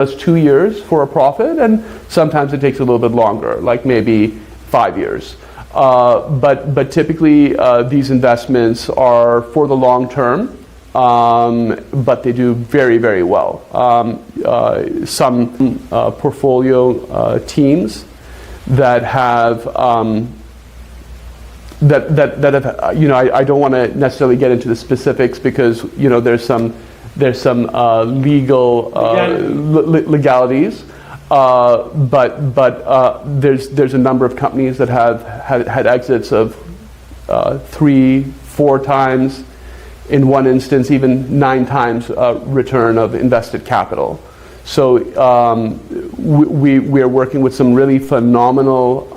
us 2 years for a profit, and sometimes it takes a little bit longer, like maybe 5 years. But typically these investments are for the long term, but they do very, very well. Some portfolio teams that have that have, I don't want to necessarily get into the specifics because there's some legal legalities, but there's a number of companies that have had exits of 3-4 times, in one instance even 9 times return of invested capital. So we are working with some really phenomenal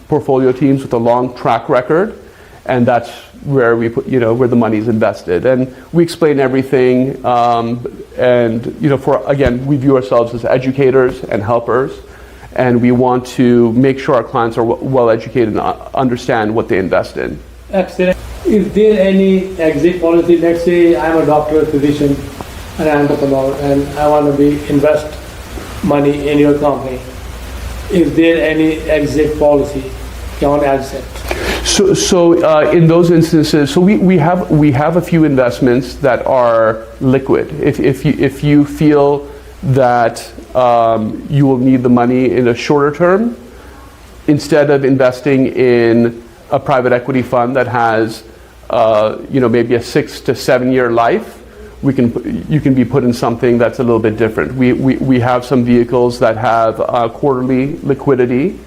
portfolio teams with a long track record, and that's where we put, where the money is invested. And we explain everything, and again, we view ourselves as educators and helpers, and we want to make sure our clients are well educated and understand what they invest in. Excellent. Is there any exit policy? Let's say I'm a doctor, physician, an entrepreneur, and I want to invest money in your company. Is there any exit policy on exit? So in those instances, so we have a few investments that are liquid. If you feel that you will need the money in a shorter term, instead of investing in a private equity fund that has maybe a 6 to 7 year life, you can be put in something that's a little bit different. We have some vehicles that have quarterly liquidity,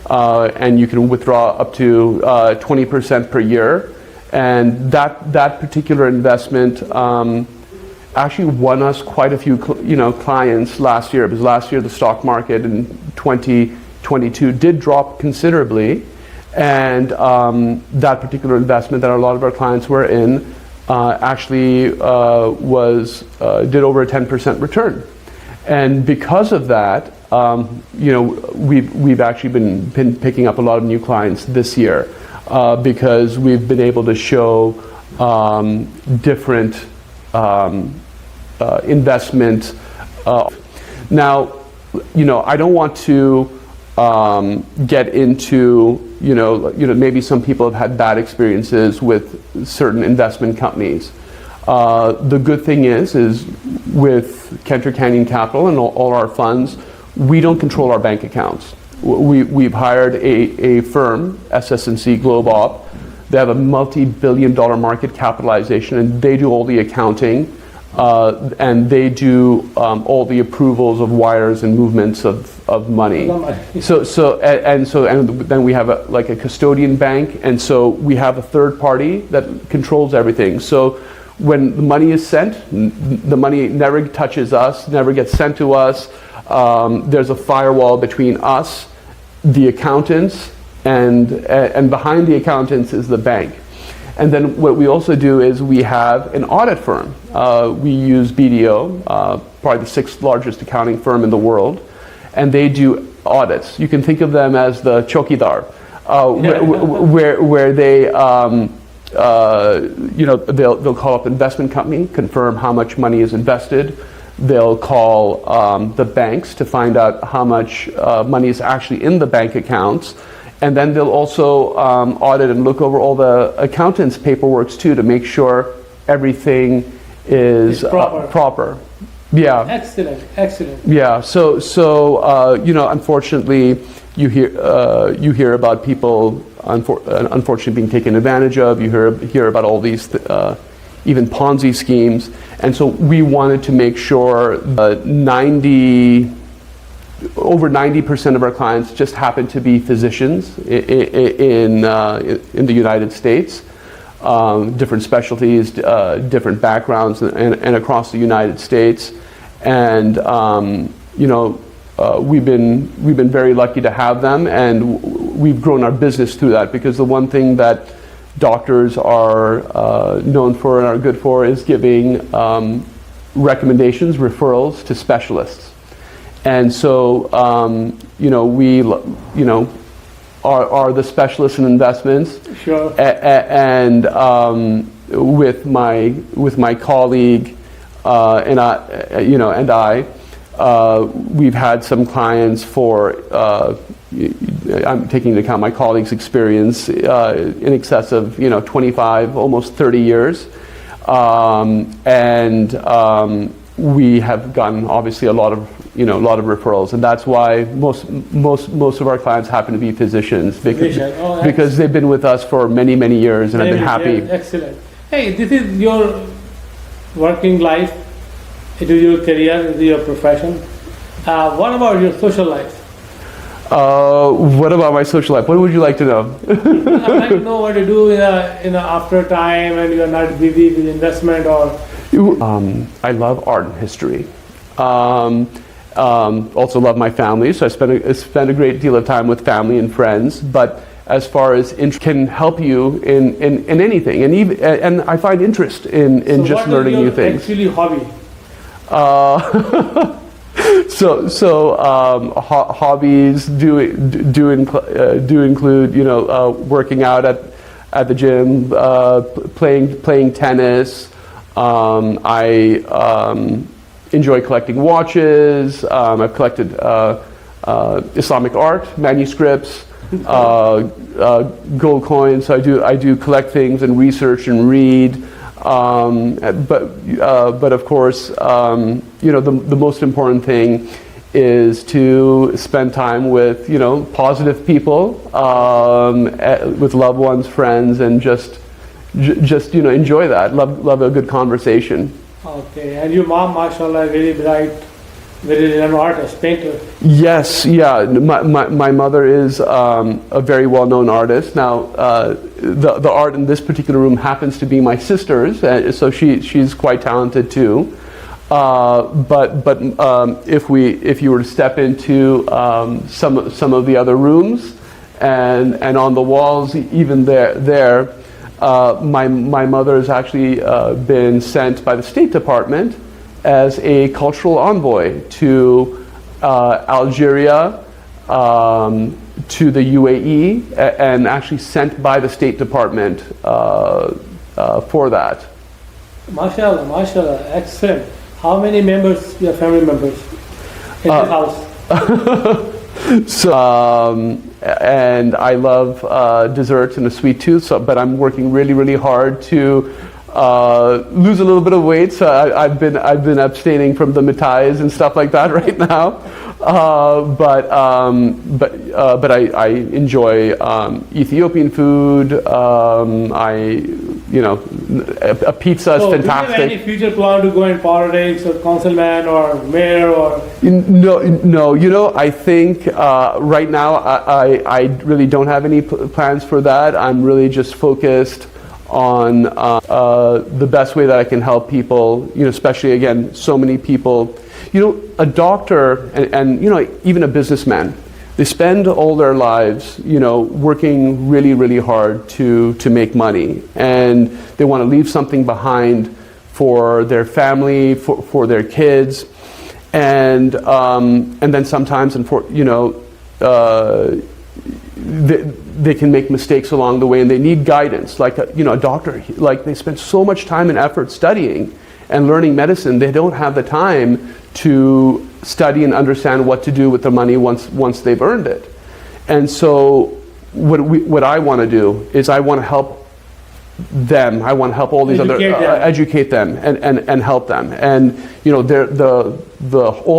and you can withdraw up to 20% per year. And that particular investment actually won us quite a few clients last year, because last year the stock market in 2022 did drop considerably, and that particular investment that a lot of our clients were in actually did over a 10% return. And because of that, we've actually been picking up a lot of new clients this year because we've been able to show different investment. Now, I don't want to get into maybe some people have had bad experiences with certain investment companies. The good thing is with Kentor Canyon Capital and all our funds, we don't control our bank accounts. We've hired a firm, SS&C GlobeOp. They have a multi-billion-dollar market capitalization, and they do all the accounting, and they do all the approvals of wires and movements of money. And then we have a custodian bank, and so we have a third party that controls everything. So when the money is sent, the money never touches us, never gets sent to us. There's a firewall between us, the accountants, and behind the accountants is the bank. And then what we also do is we have an audit firm. We use BDO, probably the 6th largest accounting firm in the world, and they do audits. You can think of them as the chokidar, where they they'll call up investment company, confirm how much money is invested. They'll call the banks to find out how much money is actually in the bank accounts. And then they'll also audit and look over all the accountants' paperworks too, to make sure everything is proper. Yeah. Excellent. Yeah. So unfortunately, you hear about people unfortunately being taken advantage of. You hear about all these even Ponzi schemes, and so we wanted to make sure over 90% of our clients just happen to be physicians in the United States, different specialties, different backgrounds, and across the United States. And we've been very lucky to have them, and we've grown our business through that, because the one thing that doctors are known for and are good for is giving recommendations, referrals to specialists. And so, we, are the specialists in investments. Sure. And with my colleague and I, we've had some clients for, I'm taking into account my colleagues' experience, in excess of 25, almost 30 years. We have gotten obviously a lot of referrals, and that's why most of our clients happen to be physicians because they've been with us for many years and have been happy. Yeah, excellent. Hey, this is your working life. It is your career. It is your profession. What about your social life? What about my social life? What would you like to know? I'd like to know what you do in after time and you're not busy with investment or. I love art and history. Also love my family, so I spend a great deal of time with family and friends. But as far as can help you in anything, and I find interest in just learning new things. Actually, hobby. Hobbies do include working out at the gym, playing tennis. I enjoy collecting watches. I've collected Islamic art, manuscripts, gold coins. So I do collect things and research and read. But of course, the most important thing is to spend time with positive people, with loved ones, friends, and just enjoy that. Love a good conversation. Okay, and your mom, mashallah, very bright, very an artist, painter. Yes, yeah. My mother is a very well-known artist. Now, the art in this particular room happens to be my sister's, so she's quite talented too. But if you were to step into some of the other rooms, and on the walls, even there. My mother has actually been sent by the State Department as a cultural envoy to Algeria, to the UAE, and actually sent by the State Department for that. MashaAllah, MashaAllah, excellent. How many members, your family members, in the house? So, and I love desserts and a sweet tooth, but I'm working really hard to lose a little bit of weight. So I've been abstaining from the mithais and stuff like that right now. But I enjoy Ethiopian food. A pizza is fantastic. Do you have any future plan to go in politics or councilman or mayor or? No. I think right now I really don't have any plans for that. I'm really just focused on the best way that I can help people. Especially again, so many people. A doctor and even a businessman, they spend all their lives, working really hard to make money, and they want to leave something behind for their family, for their kids, and then sometimes, they can make mistakes along the way, and they need guidance. Like a doctor, like they spend so much time and effort studying and learning medicine, they don't have the time to study and understand what to do with the money once they've earned it. And so what I want to do is I want to help them. I want to help all these educate them and help them. And all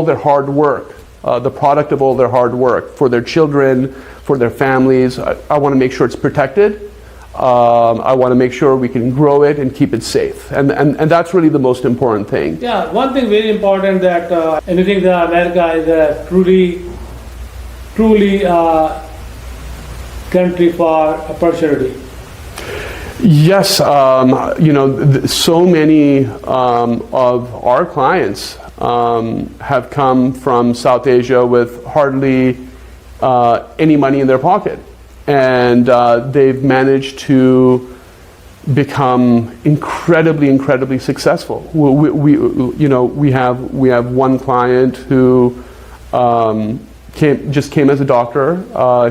their hard work, the product of all their hard work for their children, for their families, I want to make sure it's protected. I want to make sure we can grow it and keep it safe, and that's really the most important thing. Yeah, one thing very important that anything that America is a truly country for opportunity. Yes, so many of our clients have come from South Asia with hardly any money in their pocket. And they've managed to become incredibly successful. We have one client who came as a doctor.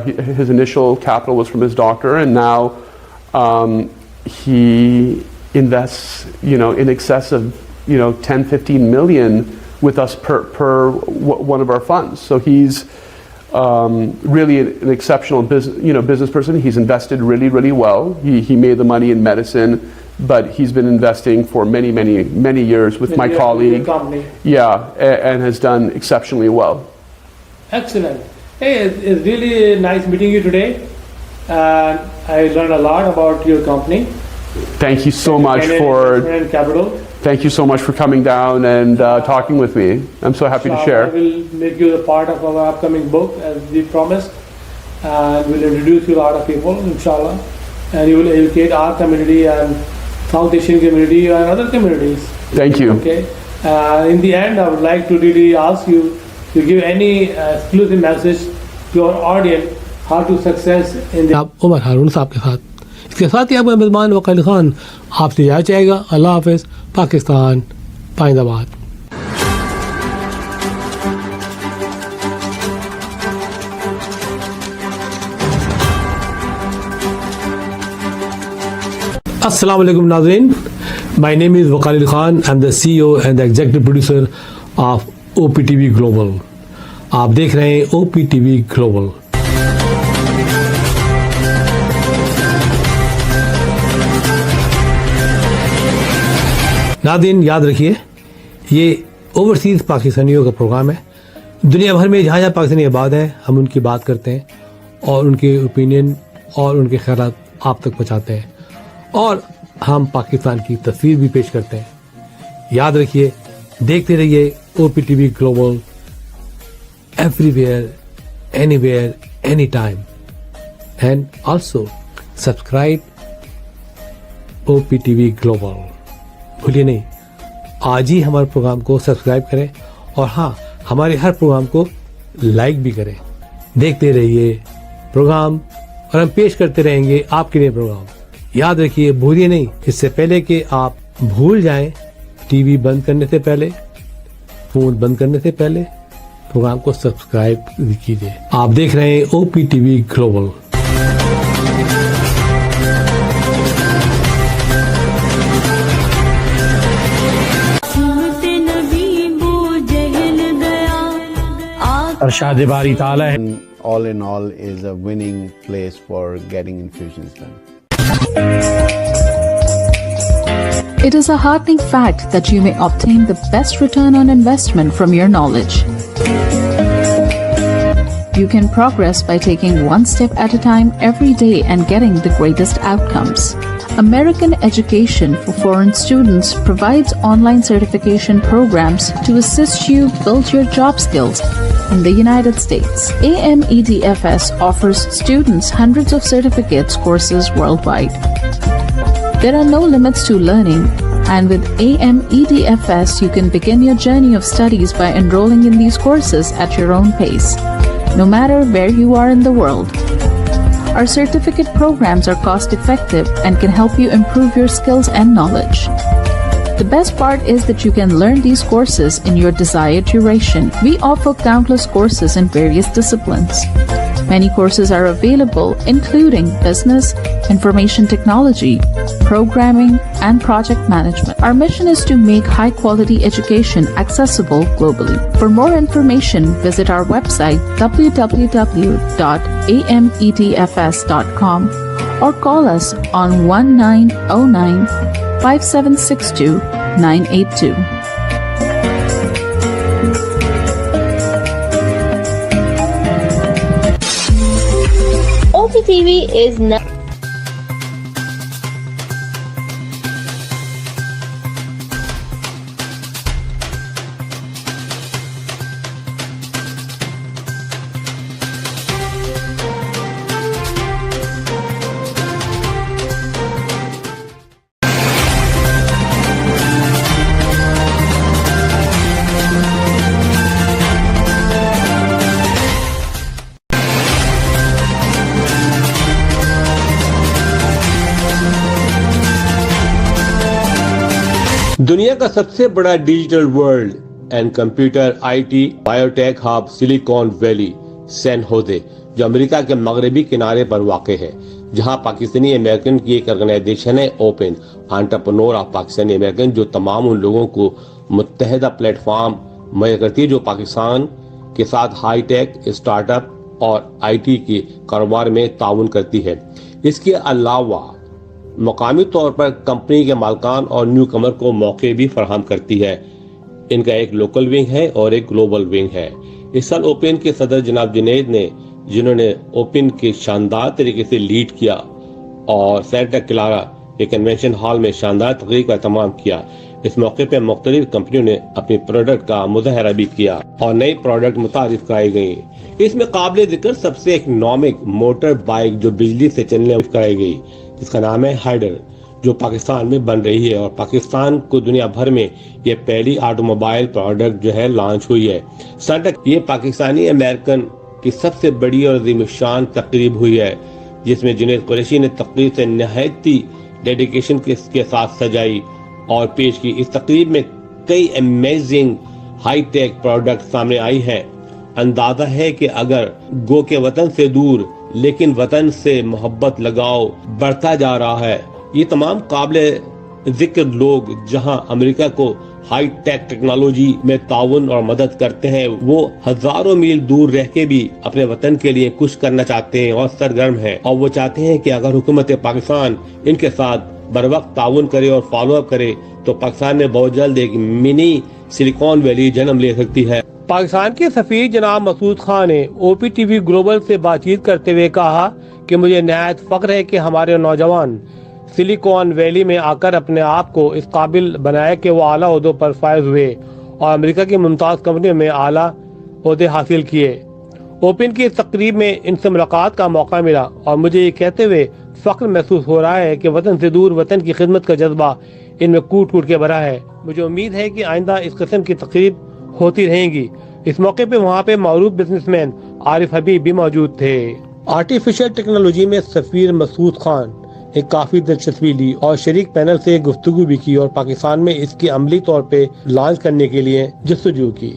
His initial capital was from his doctor, and now he invests in excess of 10-15 million with us per one of our funds. So he's really an exceptional business person. He's invested really well. He made the money in medicine, but he's been investing for many years with my colleague. Yeah, and has done exceptionally well. Excellent. Hey, it's really nice meeting you today. I learned a lot about your company. Thank you so much for capital. Thank you so much for coming down and talking with me. I'm so happy to share. I will make you a part of our upcoming book as we promised, and we'll introduce you to a lot of people, inshallah, and you will educate our community and South Asian community and other communities. Thank you. Okay. In the end, I would like to really ask you to give any exclusive message to our audience how to success in the. आप उमर हारून साहब के साथ, इसके साथ ही आपका मेज़बान वकील खान आपसे जाया जाएगा। अल्लाह हाफ़िज़। पाकिस्तान पाइंदाबाद। अस्सलाम वालेकुम नाज़रीन, माय नेम इज़ वकील Khan. I am the CEO and the executive producer of OpTv global. आप देख रहे हैं OpTv ग्लोबल। नाज़रीन याद रखिए, ये ओवरसीज़ पाकिस्तानियों का प्रोग्राम है। दुनिया भर में जहाँ जहाँ पाकिस्तानी आबाद हैं, हम उनकी बात करते हैं और उनके ओपिनियन और उनके ख्यालात आप तक पहुँचाते हैं, और हम पाकिस्तान की तस्वीर भी पेश करते हैं। याद रखिए, देखते रहिए OpTv global, everywhere, anywhere, any time, and also subscribe OpTv global. भूलिए नहीं, आज ही हमारे प्रोग्राम को सब्सक्राइब करें, और हाँ, हमारे हर प्रोग्राम को लाइक भी करें। देखते रहिए प्रोग्राम, और हम पेश करते रहेंगे आपके लिए प्रोग्राम। याद रखिए, भूलिए नहीं, इससे पहले कि आप भूल जाएं, टीवी बंद करने से पहले, फोन बंद करने से पहले प्रोग्राम को सब्सक्राइब कीजिए। आप देख रहे हैं OpTv ग्लोबल। अरशाद बारी ताला है। All in all is a winning place for getting infusions done. It is a heartening fact that you may obtain the best return on investment from your knowledge. You can progress by taking one step at a time every day and getting the greatest outcomes. American Education for Foreign Students provides online certification programs to assist you build your job skills in the United States. AMEDFS offers students hundreds of certificates courses worldwide. There are no limits to learning, and with AMEDFS you can begin your journey of studies by enrolling in these courses at your own pace, no matter where you are in the world. Our certificate programs are cost-effective and can help you improve your skills and knowledge. The best part is that you can learn these courses in your desired duration. We offer countless courses in various disciplines. Many courses are available, including business, information technology, programming, and project management. Our mission is to make high-quality education accessible globally. For more information, visit our website www.amedfs.com or call us on 1909 5762 982. OpTv is not. दुनिया का सबसे बड़ा digital world and computer IT biotech hub Silicon Valley San Jose, जो America के मगरबी किनारे पर वाक़ है, जहां पाकिस्तानी अमेरिकन की एक ऑर्गेनाइजेशन है open entrepreneur of Pakistani American, जो तमाम उन लोगों को मुत्तहदा प्लेटफॉर्म मुहैया करती है जो पाकिस्तान के साथ हाई टेक, स्टार्टअप और आईटी के कारोबार में ताउन करती है। इसके अलावा मकामी तौर पर कंपनी के मालकान और न्यू कमर को मौके भी फराहम करती है। इनका एक लोकल विंग है और एक ग्लोबल विंग है। इस साल ओपन के सदर जनाब जुनैद ने, जिन्होंने ओपन के शानदार तरीके से लीड किया और सेंटा क्लारा के कन्वेंशन हॉल में शानदार तकरीर का एहतमाम किया। इस मौके पर मुख्तलिफ कंपनियों ने अपने प्रोडक्ट का मुजाहरा भी किया और नई प्रोडक्ट मुतारिफ कराई गई। इसमें काबिल जिक्र सबसे इकोनॉमिक मोटर बाइक जो बिजली से चलने कराई गई, जिसका नाम है हाइडर, जो पाकिस्तान में बन रही है और पाकिस्तान को दुनिया भर में ये पहली ऑटोमोबाइल प्रोडक्ट जो है लॉन्च हुई है। सनटक ये पाकिस्तानी अमेरिकन की सबसे बड़ी और अजीमशान तकरीब हुई है, जिसमें जुनैद कुरैशी ने तकरीब से नहायती डेडिकेशन के साथ सजाई और पेश की। इस तकरीब में कई अमेजिंग हाई टेक प्रोडक्ट सामने आई हैं। अंदाजा है कि अगर गो के वतन से दूर लेकिन वतन से मोहब्बत लगाव बढ़ता जा रहा है। ये तमाम काबिल जिक्र लोग जहां अमेरिका को हाई टेक टेक्नोलॉजी में ताउन और मदद करते हैं, वो हजारों मील दूर रह के भी अपने वतन के लिए कुछ करना चाहते हैं और सरगर्म हैं और वो चाहते हैं कि अगर हुकूमत पाकिस्तान इनके साथ बर वक्त ताउन करे और फॉलो अप करे तो पाकिस्तान में बहुत जल्द एक मिनी सिलिकॉन वैली जन्म ले सकती है। पाकिस्तान के सफीर जनाब मसूद खान ने OpTv ग्लोबल से बातचीत करते हुए कहा कि मुझे नहायत फख्र है कि हमारे नौजवान सिलिकॉन वैली में आकर अपने आप को इस काबिल बनाया कि वो आला ओहदों पर फायज हुए और अमेरिका की मुमताज़ कंपनियों में आला ओहदे हासिल किए। ओपन की इस तकरीब में इनसे मुलाकात का मौका मिला और मुझे ये कहते हुए फख्र महसूस हो रहा है कि वतन से दूर वतन की खिदमत का जज्बा इनमें कूट कूट के भरा है। मुझे उम्मीद है कि आइंदा इस किस्म की तकरीब होती रहेंगी। इस मौके पे वहाँ पे मारूफ बिजनेसमैन आरिफ हबीब भी मौजूद थे। आर्टिफिशियल टेक्नोलॉजी में सफीर मसूद खान एक काफी दिलचस्पी ली और शरीक पैनल से गुफ्तगू भी की और पाकिस्तान में इसकी अमली तौर पे लॉन्च करने के लिए जस्तजू की।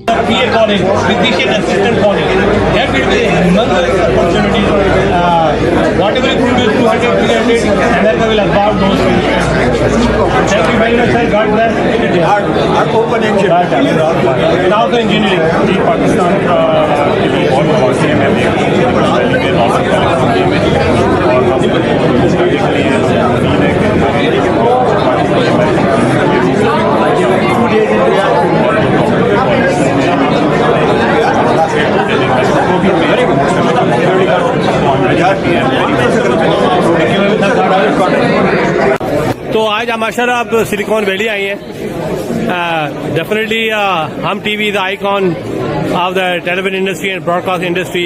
तो आज हम माशाल्लाह आप सिलिकॉन वैली आई हैं। डेफिनेटली हम TV is icon of the television industry and broadcast industry.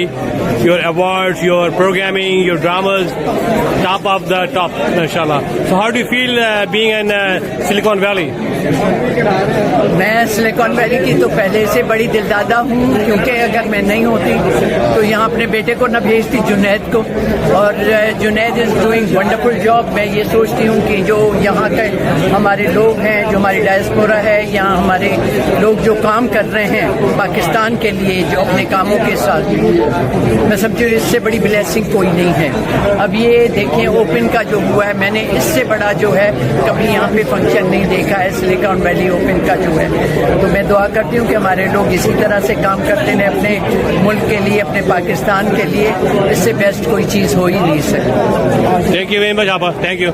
Your awards, your programming, your dramas, top of the top, inshallah. So how do you feel being in Silicon Valley? मैं silicon valley की तो पहले से बड़ी दिलदादा हूँ, क्योंकि अगर मैं नहीं होती तो यहाँ अपने बेटे को न भेजती जुनैद को, और Junaid is doing wonderful job. मैं ये सोचती हूँ कि जो यहाँ के हमारे लोग हैं, जो हमारी डायस्पोरा है, यहाँ हमारे लोग जो काम कर रहे हैं पाकिस्तान के लिए, जो अपने कामों के साथ, मैं समझती हूँ इससे बड़ी ब्लेसिंग कोई नहीं है। अब ये देखें ओपन का जो हुआ है, मैंने इससे बड़ा जो है कभी यहाँ पे फंक्शन नहीं देखा है सिलिकॉन वैली ओपन का जो है। तो मैं दुआ करती हूँ कि हमारे लोग इसी तरह से काम करते हैं अपने मुल्क के लिए, अपने पाकिस्तान के लिए। इससे बेस्ट कोई चीज़ हो ही नहीं सकती। थैंक यू वेरी मच आपा, थैंक यू।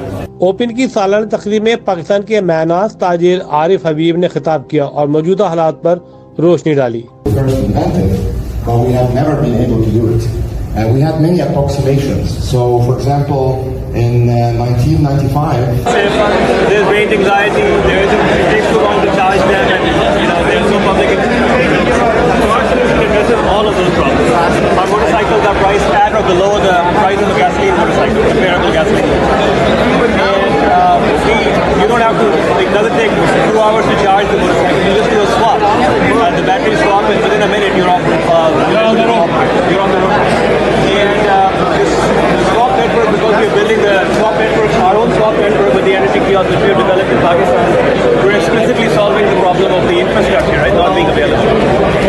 ओपन की सालाना तकरीब में पाकिस्तान के मैनाज ताजिर आरिफ हबीब ने खिताब किया और मौजूदा हालात पर रोशनी डाली। But we have never been able to do it. We had many approximations. So, for example, in 1995, there's range anxiety. It takes too long to charge them, and there's no public. So our solution addresses all of those problems. Our motorcycles are priced at or below the price of a gasoline motorcycle, comparable gasoline. And you don't have to. It doesn't take 2 hours to charge the motorcycle. You just do a swap. The battery swap, and within a minute you're off. You're on the road. And this swap network, because we're building the swap network, our own swap network with the energy kiosk which we've developed in Pakistan, we're explicitly solving the problem of the infrastructure, right, not being available.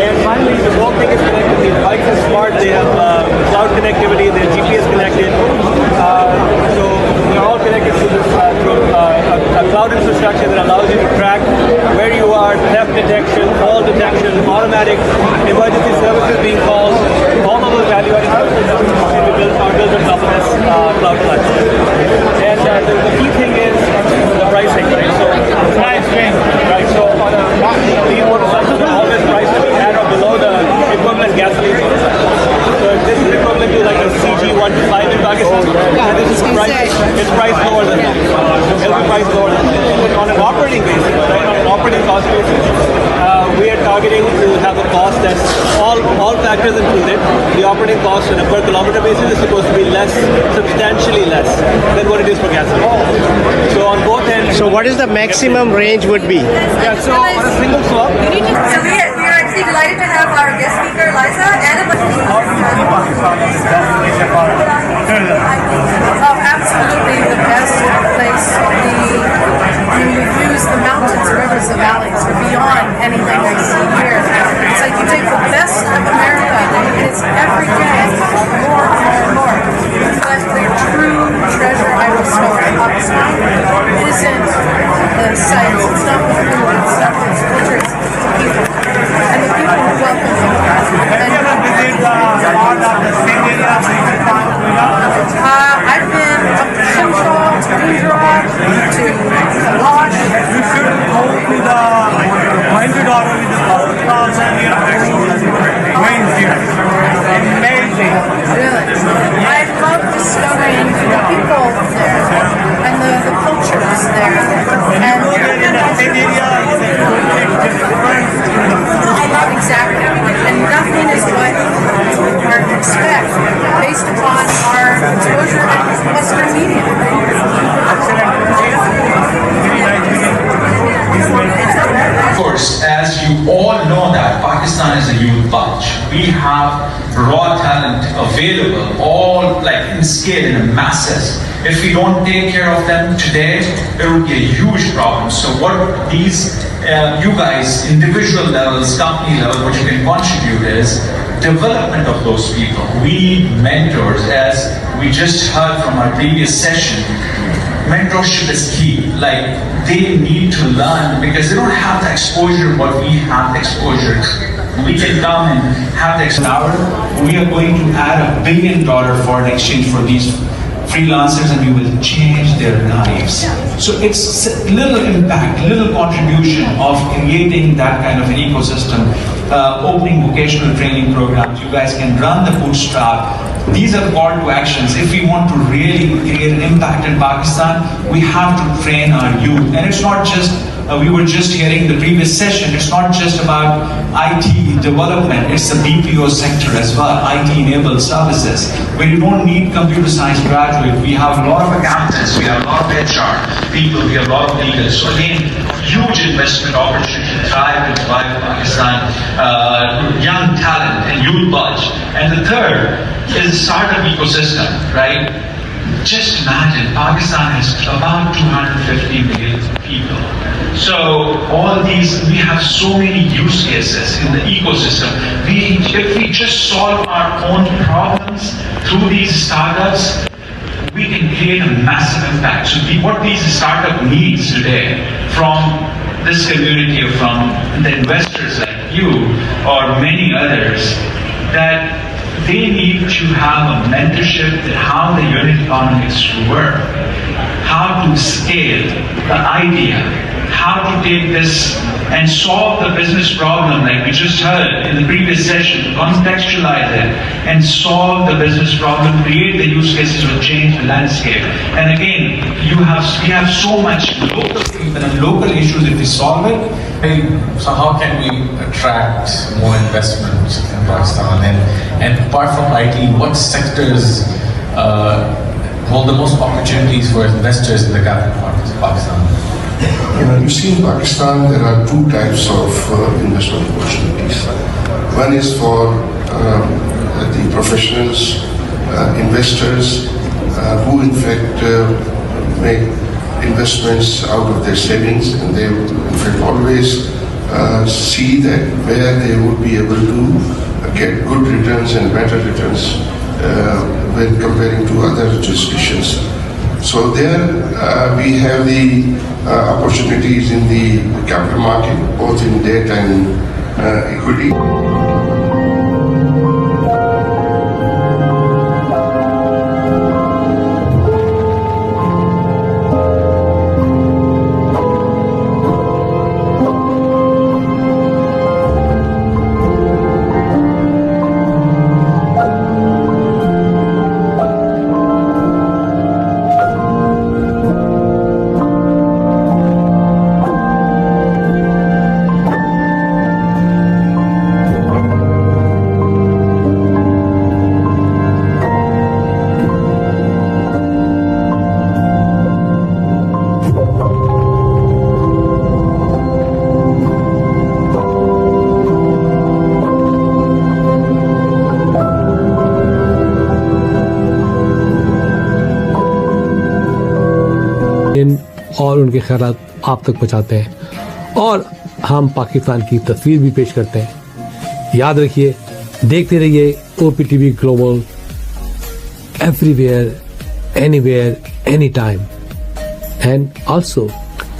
And finally, the whole thing is connected. These bikes are smart. They have cloud connectivity. They're GPS connected. So they're all connected to this through a cloud infrastructure that allows you to track where you are, theft detection, fall detection, automatic emergency services being called, all of those value-added services that we built on top of this cloud platform. And the key thing is the pricing, right? So pricing, right? So on these motorcycles are always priced to be at or below the equivalent gasoline motorcycle. So this is equivalent to like a CG125 in Pakistan. And this is priced lower than that. It'll be priced lower than that. On an operating basis, right? On an operating cost basis, we are targeting to have a cost that's all factors included. The operating cost on a per kilometer basis is supposed to be less, substantially less than what it is for gasoline. So on both ends. So what is the maximum range would be? Yeah, so on a single swap. So we are actually delighted to have our guest speaker Liza and absolutely the best place. We've used the mountains, rivers, the valleys beyond anything I see here. It's like you take the best of America and it's every day more and more. But the true treasure I discovered in Pakistan isn't the sights, it's not the food, it's not the culture, it's the people. And the people who welcome you. I've been up to Central, to Gujarat, to Kalash. You should go to the $100 with the first class and amazing. Really? I love discovering the people there and the cultures there. And exactly. And nothing is what our expect based upon our exposure to Western media. Of course, as you all know that Pakistan is a youth bunch. We have raw talent available, all like in scale, in masses. If we don't take care of them today, it would be a huge problem. So what these, you guys, individual levels, company level, what you can contribute is development of those people. We mentors, as we just heard from our previous session, mentorship is key. Like, they need to learn because they don't have the exposure what we have the exposure. We can come and have the exposure. We are going to add $1 billion foreign exchange for these freelancers and we will change their lives. So it's a little impact, little contribution of creating that kind of an ecosystem, opening vocational training programs. You guys can run the bootstrap. These are call to actions. If we want to really create an impact in Pakistan, we have to train our youth. And it's not just, we were just hearing the previous session, it's not just about IT development, it's the BPO sector as well, IT-enabled services, where you don't need computer science graduate. We have a lot of accountants, we have a lot of HR people, we have a lot of leaders. So again, huge investment opportunity to thrive and revive Pakistan, young talent and youth budge. And the third is the startup ecosystem, right? Just imagine, Pakistan has about 250 million people. So all these, we have so many use cases in the ecosystem. If we just solve our own problems through these startups, we can create a massive impact. So what these startup needs today from this community or from the investors like you or many others, that they need to have a mentorship that how the unit economics work, how to scale the idea, how to take this and solve the business problem like we just heard in the previous session, contextualize it and solve the business problem, create the use cases will change the landscape. And again, we have so much local people and local issues if we solve it. So how can we attract more investment in Pakistan? And apart from IT, what sectors hold the most opportunities for investors in the capital markets of Pakistan? You see, in Pakistan there are two types of investment opportunities. One is for the professionals, investors who in fact make investments out of their savings, and they in fact always see that where they would be able to get good returns and better returns when comparing to other jurisdictions. So there we have the opportunities in the capital market, both in debt and equity. और उनके ख्यालात आप तक पहुंचाते हैं और हम पाकिस्तान की तस्वीर भी पेश करते हैं। याद रखिए, देखते रहिए OpTv global, everywhere, anywhere, any time, and also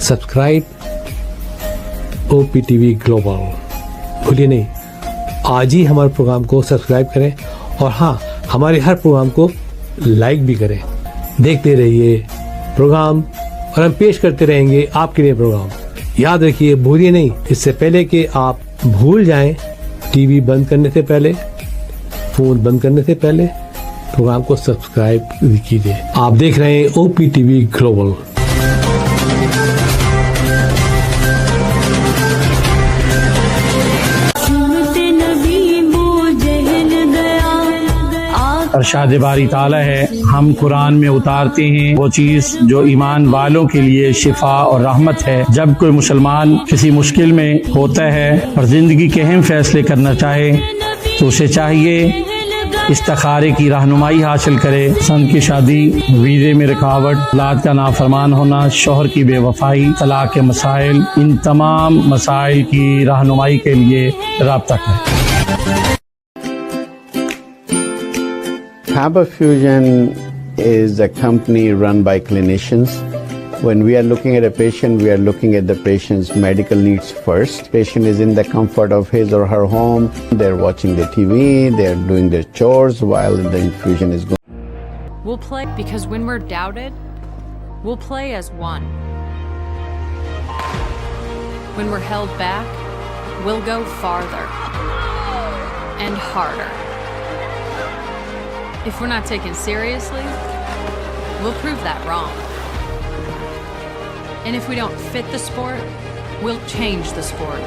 subscribe OpTv global. भूलिए नहीं, आज ही हमारे प्रोग्राम को सब्सक्राइब करें और हाँ, हमारे हर प्रोग्राम को लाइक भी करें। देखते रहिए प्रोग्राम और हम पेश करते रहेंगे आपके लिए प्रोग्राम। याद रखिए, भूलिए नहीं, इससे पहले कि आप भूल जाएं, टीवी बंद करने से पहले, फोन बंद करने से पहले प्रोग्राम को सब्सक्राइब कीजिए। आप देख रहे हैं OpTv ग्लोबल। अरशाद बारी ताला है, हम कुरान में उतारते हैं वो चीज जो ईमान वालों के लिए शिफा और रहमत है। जब कोई मुसलमान किसी मुश्किल में होता है और जिंदगी के अहम फैसले करना चाहे तो उसे चाहिए इस्तिखारे की रहनुमाई हासिल करे। सन की शादी, वीजे में रुकावट, औलाद का नाफरमान होना, शोहर की बेवफाई, तलाक के मसाइल, इन तमाम मसाइल की रहनुमाई के लिए राब्ता करें। Fusion is a company run by clinicians. When we are looking at a patient, we are looking at the patient's medical needs first. Patient is in the comfort of his or her home. They're watching the TV, they're doing their chores while the infusion is going. We'll play because when we're doubted, we'll play as one. When we're held back, we'll go farther and harder. If we're not taken seriously, we'll prove that wrong. And if we don't fit the sport, we'll change the sport.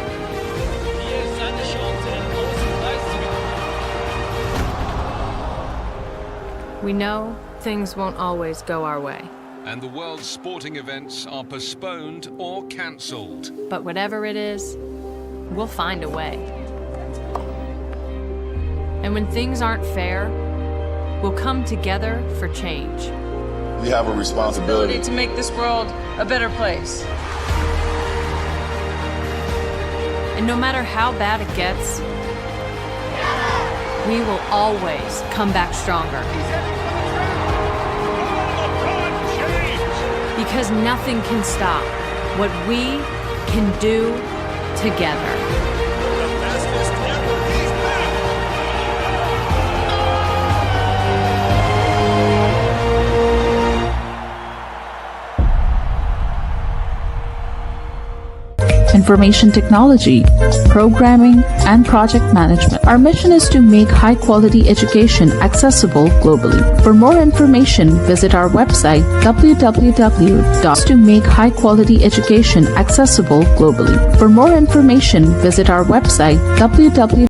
We know things won't always go our way. And the world's sporting events are postponed or cancelled. But whatever it is, we'll find a way. And when things aren't fair, we'll come together for change. We have a responsibility to make this world a better place. And no matter how bad it gets, we will always come back stronger. Because nothing can stop what we can do together. Information technology, programming, and project management. Our mission is to make high-quality education accessible globally. For more information, visit our website www. To make high-quality education accessible globally. For more information, visit our website www.